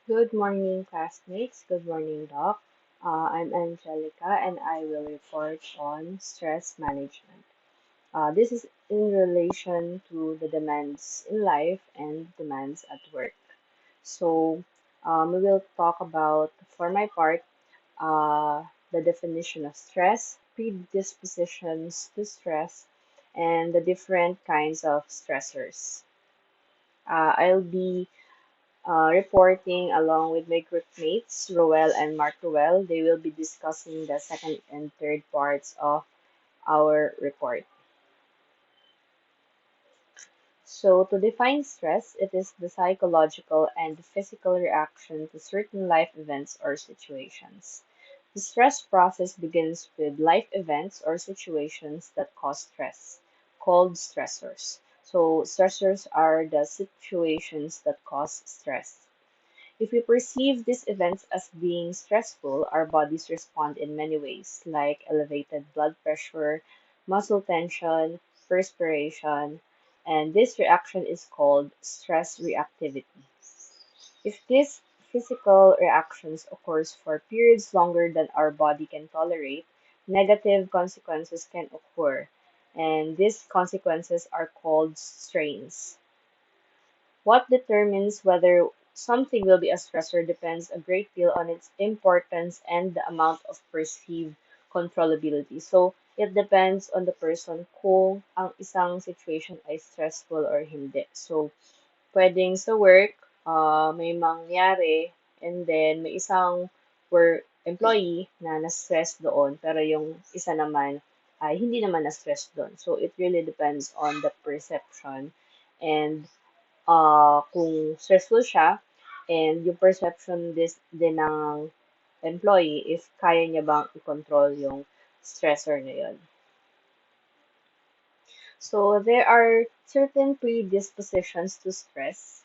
Good morning, classmates. Good morning, Doc. I'm Angelica, and I will report on stress management. This is in relation to the demands in life and demands at work. So, we will talk about, for my part, uh, the definition of stress, predispositions to stress, and the different kinds of stressors. I'll be reporting along with my group mates, Roel and Mark Roel. They will be discussing the second and third parts of our report. So, to define stress, it is the psychological and physical reaction to certain life events or situations. The stress process begins with life events or situations that cause stress, called stressors. So, stressors are the situations that cause stress. If we perceive these events as being stressful, our bodies respond in many ways, like elevated blood pressure, muscle tension, perspiration, and this reaction is called stress reactivity. If these physical reactions occurs for periods longer than our body can tolerate, negative consequences can occur, and these consequences are called strains. What determines whether something will be a stressor depends a great deal on its importance and the amount of perceived controllability. So, it depends on the person kung ang isang situation ay stressful or hindi. So, pwedeng sa work, may mangyari, and then may isang work employee na na-stress doon, pero yung isa naman ay hindi naman na-stress doon. So, it really depends on the perception and kung stressful siya and yung perception din ng employee if kaya niya bang i-control yung stressor na yun. So, there are certain predispositions to stress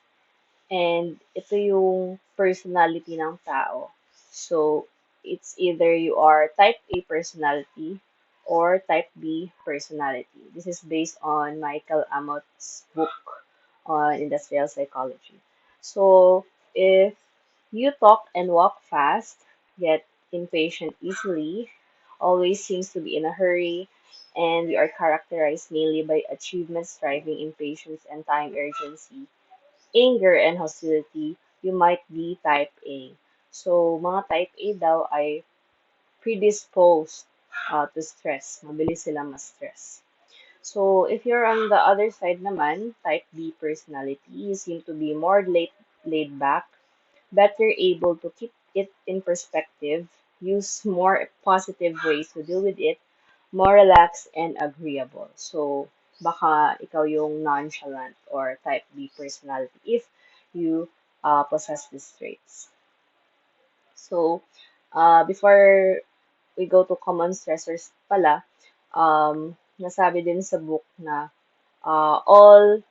and ito yung personality ng tao. So, it's either you are type A personality or type B personality. This is based on Michael Amott's book on industrial psychology. So, if you talk and walk fast, get impatient easily, always seems to be in a hurry, and we are characterized mainly by achievement, striving, impatience, and time urgency, anger, and hostility, you might be type A. So, mga type A daw ay predisposed to stress. Mabilis silang ma-stress. So, if you're on the other side naman, type B personality, you seem to be more laid back, better able to keep it in perspective, use more positive ways to deal with it, more relaxed and agreeable. So, baka ikaw yung nonchalant or type B personality if you possess these traits. So, before we go to common stressors pala, nasabi din sa book na all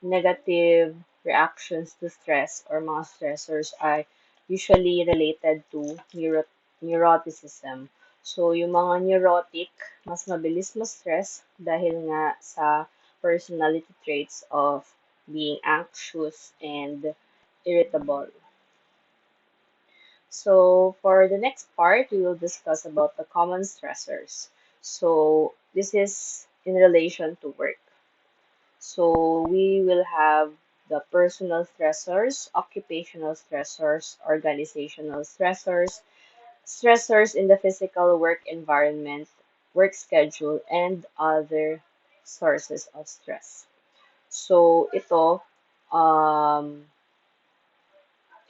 negative reactions to stress or mga stressors are usually related to neuroticism. So, yung mga neurotic, mas mabilis ma-stress dahil nga sa personality traits of being anxious and irritable. So, for the next part, we will discuss about the common stressors. So, this is in relation to work. So we will have the personal stressors, occupational stressors, organizational stressors, stressors in the physical work environment, work schedule, and other sources of stress. So ito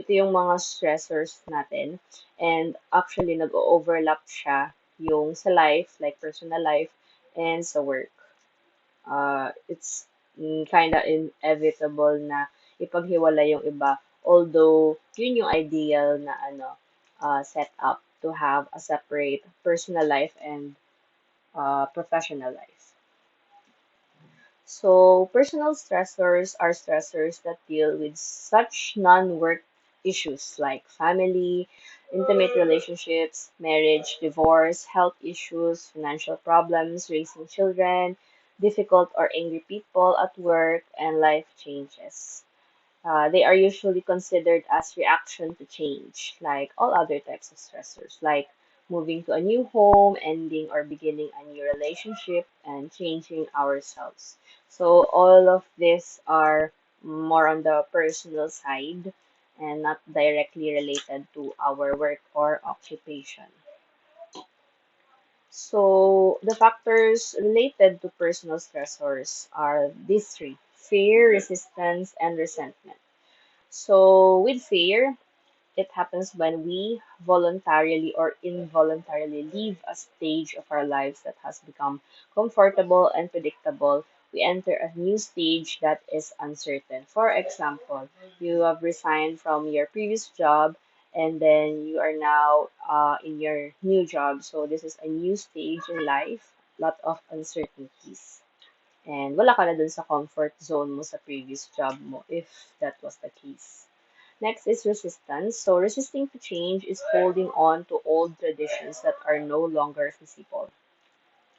yung mga stressors natin. And actually, nag-overlap siya yung sa life, like personal life, and sa work. It's kind of inevitable na ipaghiwala yung iba. Although, yun yung ideal na set up to have a separate personal life and professional life. So, personal stressors are stressors that deal with such non-work issues like family, intimate relationships, marriage, divorce, health issues, financial problems, raising children, difficult or angry people at work, and life changes. They are usually considered as reaction to change, like all other types of stressors, like moving to a new home, ending or beginning a new relationship, and changing ourselves. So all of these are more on the personal side and not directly related to our work or occupation. So the factors related to personal stressors are these three: fear, resistance, and resentment. So with fear, it happens when we voluntarily or involuntarily leave a stage of our lives that has become comfortable and predictable. We enter a new stage that is uncertain. For example, you have resigned from your previous job and then you are now in your new job. So this is a new stage in life, lot of uncertainties. And wala ka na dun sa comfort zone mo sa previous job mo if that was the case. Next is resistance. So, resisting to change is holding on to old traditions that are no longer feasible.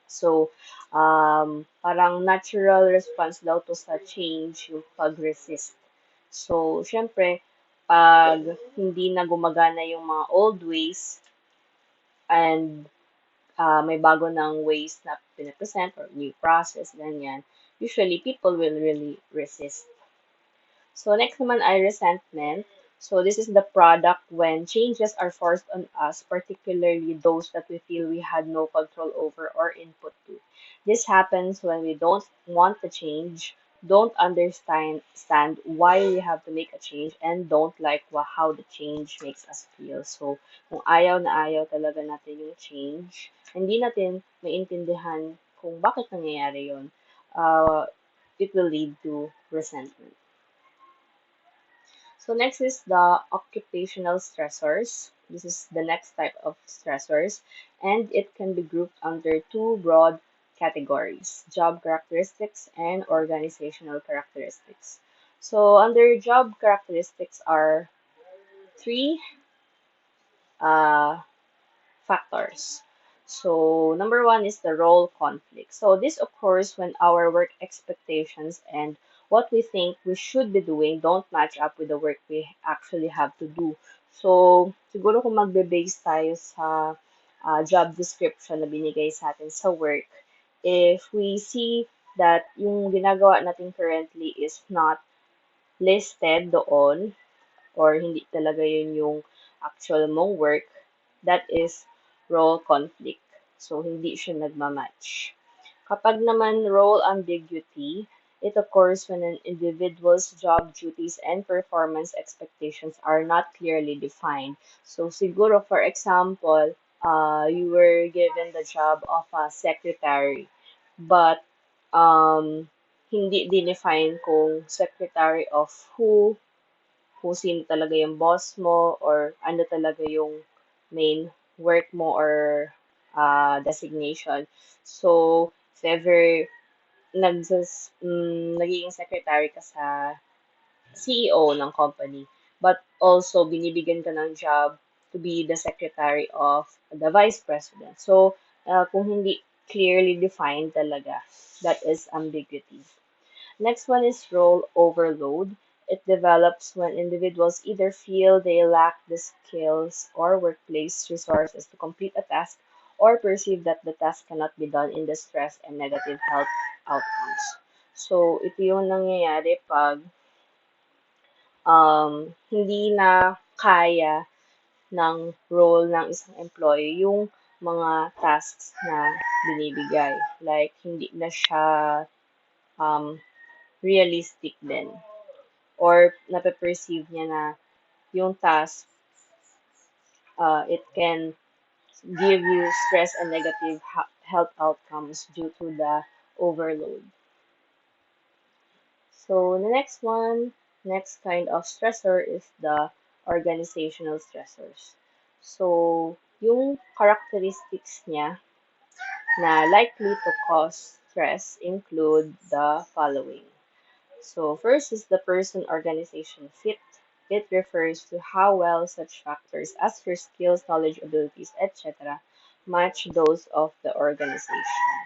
So, parang natural response daw to sa change yung pag-resist. So, syempre, pag hindi na gumagana yung mga old ways and may bago ng ways na pinapresent or new process, ganyan, usually people will really resist. So next naman ay resentment. So this is the product when changes are forced on us, particularly those that we feel we had no control over or input to. This happens when we don't want to change, don't understand why we have to make a change, and don't like how the change makes us feel. So kung ayaw na ayaw talaga natin yung change, hindi natin maintindihan kung bakit nangyayari yun, uh, it will lead to resentment. So next is the occupational stressors. This is the next type of stressors, and it can be grouped under two broad categories: job characteristics and organizational characteristics. So under job characteristics are three uh, factors. So, number one is the role conflict. So, this occurs when our work expectations and what we think we should be doing don't match up with the work we actually have to do. So, siguro kung magbe-base tayo sa job description na binigay sa atin sa work, if we see that yung ginagawa natin currently is not listed doon, or hindi talaga yun yung actual mong work, that is role conflict. So, hindi siya nagmamatch. Kapag naman role ambiguity, it occurs when an individual's job duties and performance expectations are not clearly defined. So, siguro, for example, you were given the job of a secretary, but um, hindi dinefine kung secretary of who, kung sino talaga yung boss mo or ano talaga yung main work mo or designation. So, if ever nagiging secretary ka sa CEO ng company, but also binibigyan ka ng job to be the secretary of the vice president. So, kung hindi clearly defined talaga, that is ambiguity. Next one is role overload. It develops when individuals either feel they lack the skills or workplace resources to complete a task or perceive that the task cannot be done in the stress and negative health outcomes. So, ito yung nangyayari pag hindi na kaya ng role ng isang employee yung mga tasks na binibigay. Like, hindi na siya um, realistic din. Or nape-perceive niya na yung task, it can give you stress and negative health outcomes due to the overload. So the next one, next kind of stressor is the organizational stressors. So yung characteristics niya na likely to cause stress include the following. So first is the person-organization fit. It refers to how well such factors as your skills, knowledge, abilities, etc. match those of the organization.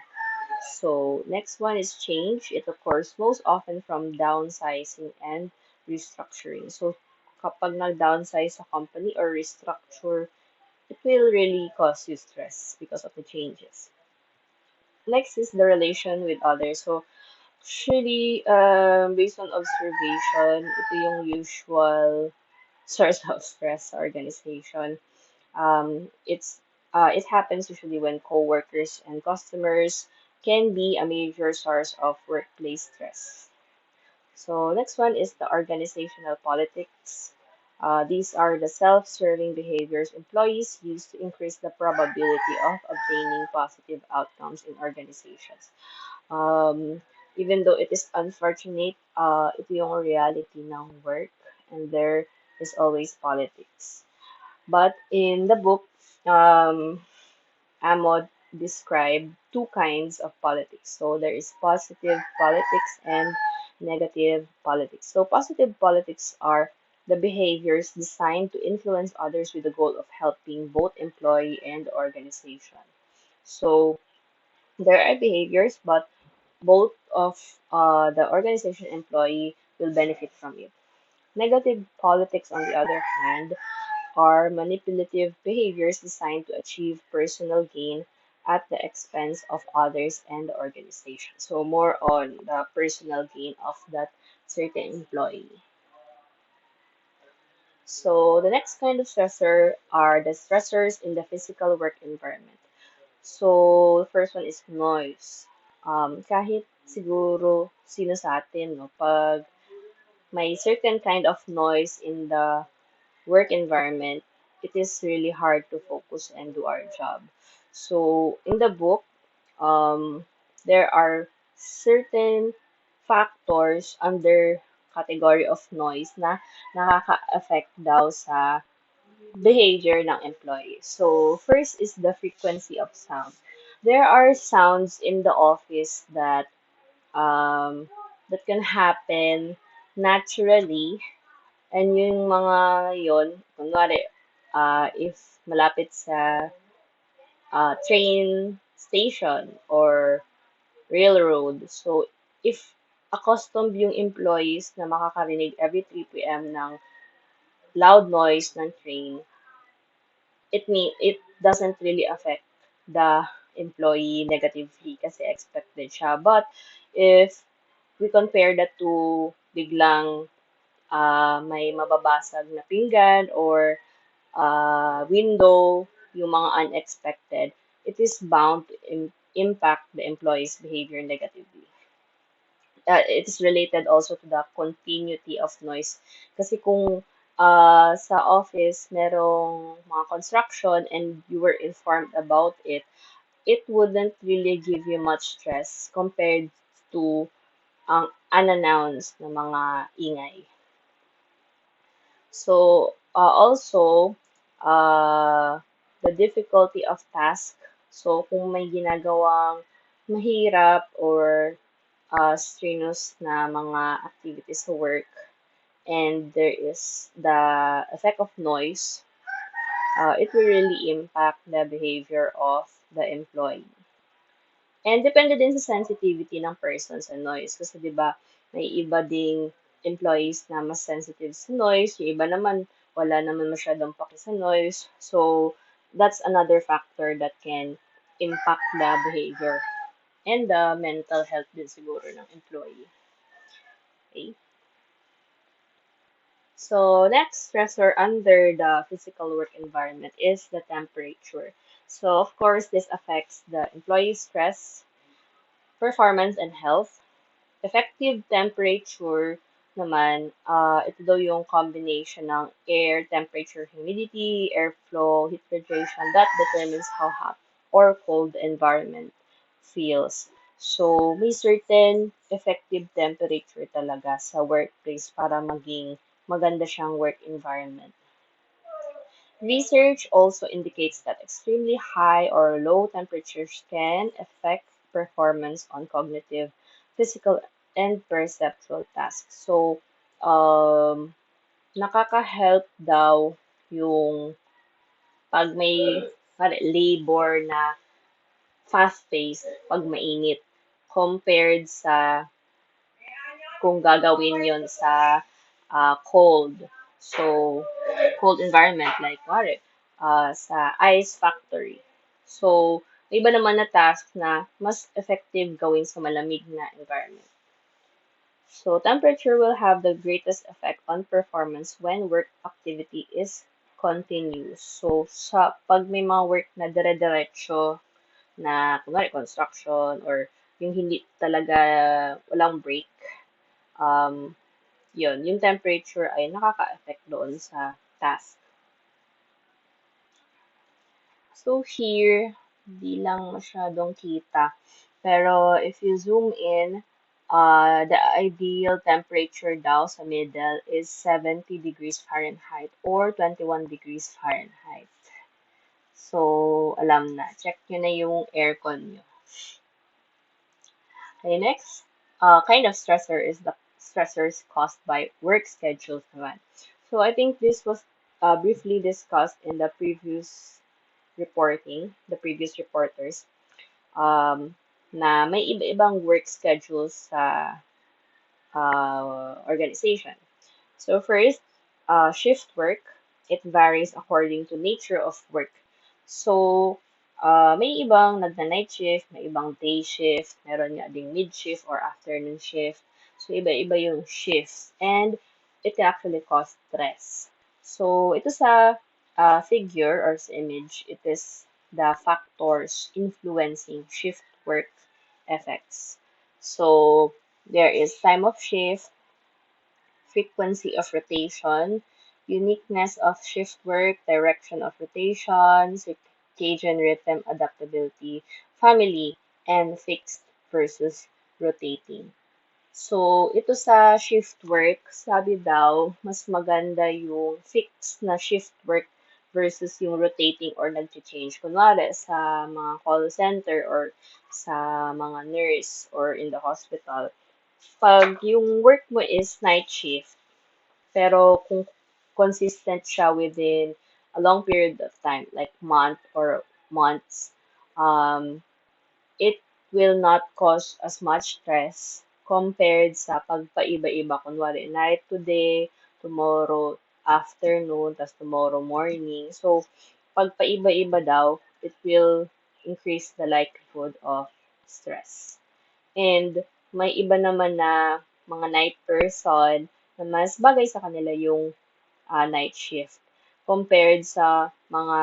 So next one is change. It occurs most often from downsizing and restructuring. So, kapag nag-downsize sa company or restructure, it will really cause you stress because of the changes. Next is the relation with others. So, actually, based on observation, ito yung usual source of stress sa organization. It happens usually when coworkers and customers can be a major source of workplace stress. So next one is the organizational politics. These are the self-serving behaviors employees use to increase the probability of obtaining positive outcomes in organizations. Um, Even though it is unfortunate, ito yung reality ng work and there is always politics. But in the book, um, Amod described two kinds of politics. So there is positive politics and negative politics. So positive politics are the behaviors designed to influence others with the goal of helping both employee and organization. So there are behaviors, but both of the organization and employee will benefit from it. Negative politics, on the other hand, are manipulative behaviors designed to achieve personal gain at the expense of others and the organization. So, more on the personal gain of that certain employee. So, the next kind of stressor are the stressors in the physical work environment. So, the first one is noise. Kahit siguro sino sa atin, no, pag may certain kind of noise in the work environment, it is really hard to focus and do our job. So in the book, um, there are certain factors under category of noise na nakaka-affect daw sa behavior ng employees. So first is the frequency of sound. There are sounds in the office that can happen naturally. And yung mga yon, kunwari, if malapit sa train station or railroad, so if accustomed yung employees na makakarinig every 3 p.m. ng loud noise ng train, it doesn't really affect the employee negatively kasi expected siya. But if we compare that to biglang may mababasag na pinggan or window, yung mga unexpected, it is bound to impact the employee's behavior negatively. It is related also to the continuity of noise. Kasi kung sa office merong mga construction and you were informed about it, it wouldn't really give you much stress compared to ang unannounced na mga ingay. So, also, the difficulty of task. So, kung may ginagawang mahirap or strenuous na mga activities sa work, and there is the effect of noise, it will really impact the behavior of the employee. And depende din sa sensitivity ng person sa noise. Kasi 'di ba, may iba ding employees na mas sensitive sa noise, yung iba naman wala naman masyadong paki sa noise. So, that's another factor that can impact the behavior and the mental health din siguro ng employee. Okay? So, next stressor under the physical work environment is the temperature. So, of course, this affects the employee stress, performance, and health. Effective temperature naman, ito daw yung combination ng air temperature, humidity, airflow, heat radiation that determines how hot or cold the environment feels. So, may certain effective temperature talaga sa workplace para maging maganda siyang work environment. Research also indicates that extremely high or low temperatures can affect performance on cognitive, physical, and perceptual tasks. So, nakaka-help daw yung pag may labor na fast-paced, pag mainit, compared sa kung gagawin yon sa cold. So, cold environment like water, sa ice factory. So, may iba naman na task na mas effective gawin sa malamig na environment. So, temperature will have the greatest effect on performance when work activity is continuous. So, pag may mga work na dire-diretso na, kunwari, construction or yung hindi talaga walang break, um, yung temperature ay nakaka-affect doon sa task. So, here, di lang masyadong kita. Pero, if you zoom in, the ideal temperature daw sa middle is 70 degrees Fahrenheit or 21 degrees Fahrenheit. So, alam na. Check nyo na yung aircon nyo. Okay, next. Kind of stressor is the stressors caused by work schedules naman. So, I think this was briefly discussed in the previous the previous reporters, na may iba-ibang work schedules sa organization. So first, shift work, it varies according to nature of work. So, may ibang nagna-night shift, may ibang day shift, meron nga ding mid-shift or afternoon shift. So, iba-iba yung shifts. And it can actually cause stress. So, ito sa figure or sa image, it is the factors influencing shift work effects. So, there is time of shift, frequency of rotation, uniqueness of shift work, direction of rotation, circadian rhythm adaptability, family, and fixed versus rotating. So, ito sa shift work, sabi daw, mas maganda yung fixed na shift work versus yung rotating or nag-change. Kunwari, sa mga call center or sa mga nurse or in the hospital, pag yung work mo is night shift, pero kung consistent siya within a long period of time, like months, um, it will not cause as much stress compared sa pagpaiba-iba. Kunwari, night today, tomorrow afternoon, tas tomorrow morning. So, pagpaiba-iba daw, it will increase the likelihood of stress. And may iba naman na mga night person na mas bagay sa kanila yung night shift compared sa mga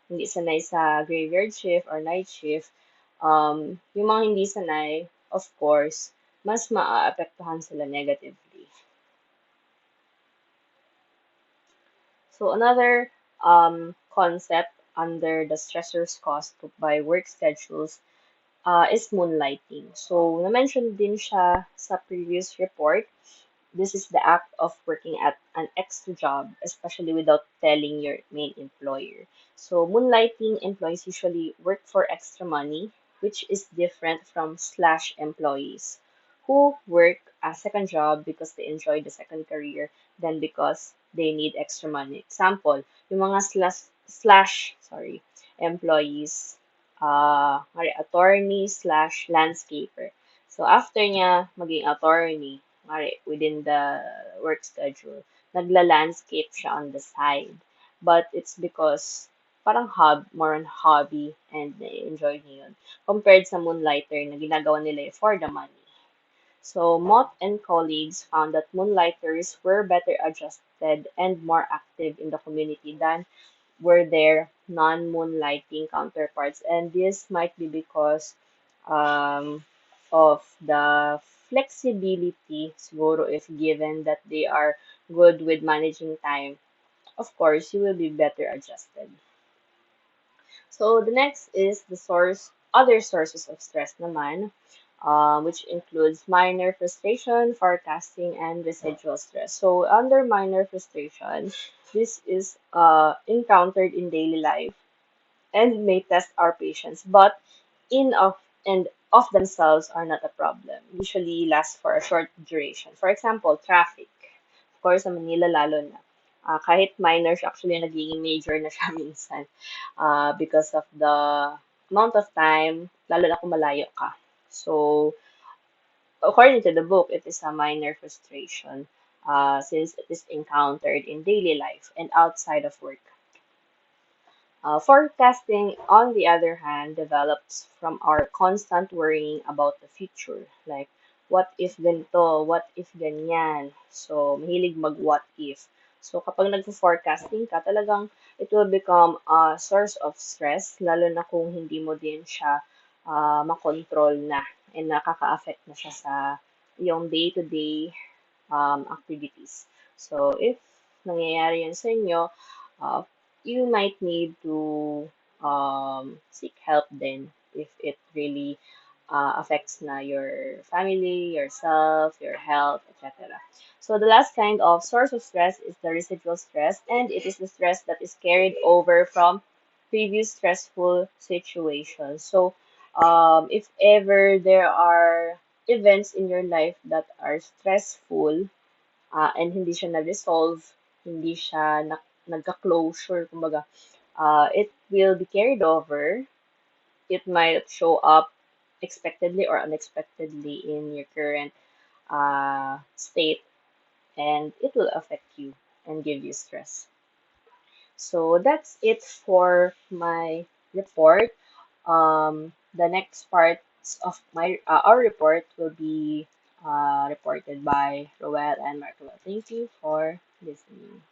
hindi sanay sa graveyard shift or night shift. Yung mga hindi sanay, of course, mas maaapektuhan sila negatively. So another concept under the stressors caused by work schedules is moonlighting. So, na-mention din siya sa previous report. This is the act of working at an extra job, especially without telling your main employer. So, moonlighting employees usually work for extra money, which is different from slash employees who work a second job because they enjoy the second career than because they need extra money. Example, yung mga employees, attorney slash landscaper. So, after niya maging attorney, within the work schedule, nagla-landscape siya on the side. But it's because parang more on hobby and enjoy niya yun. Compared sa moonlighter na ginagawa nila for the money. So, Mott and colleagues found that moonlighters were better adjusted and more active in the community than were their non-moonlighting counterparts. And this might be because of the flexibility, siguro if given that they are good with managing time, of course, you will be better adjusted. So the next is other sources of stress naman, which includes minor frustration, forecasting, and residual stress. So under minor frustration, this is encountered in daily life and may test our patience, but in and of themselves are not a problem. Usually last for a short duration. For example, traffic. Of course, sa Manila lalo na. Kahit minor siya, actually nagiging major na siya minsan because of the amount of time, lalo na kung malayo ka. So, according to the book, it is a minor frustration. since it is encountered in daily life and outside of work. Forecasting, on the other hand, develops from our constant worrying about the future. Like, what if ganito? What if ganyan? So, mahilig mag-what if. So, kapag nagpo-forecasting ka, talagang it will become a source of stress, lalo na kung hindi mo din siya makontrol na and nakaka-affect na siya sa yung day-to-day activities. So, if nangyayari yun sa inyo, uh, you might need to seek help then if it really affects na your family, yourself, your health, etc. So the last kind of source of stress is the residual stress, and it is the stress that is carried over from previous stressful situations. So if ever there are events in your life that are stressful, and hindi siya na-resolve, hindi siya nagka-closure, kumbaga, it will be carried over. It might show up expectedly or unexpectedly in your current state, and it will affect you and give you stress. So that's it for my report. The next parts of my our report will be reported by Roel and Marco. Thank you for listening.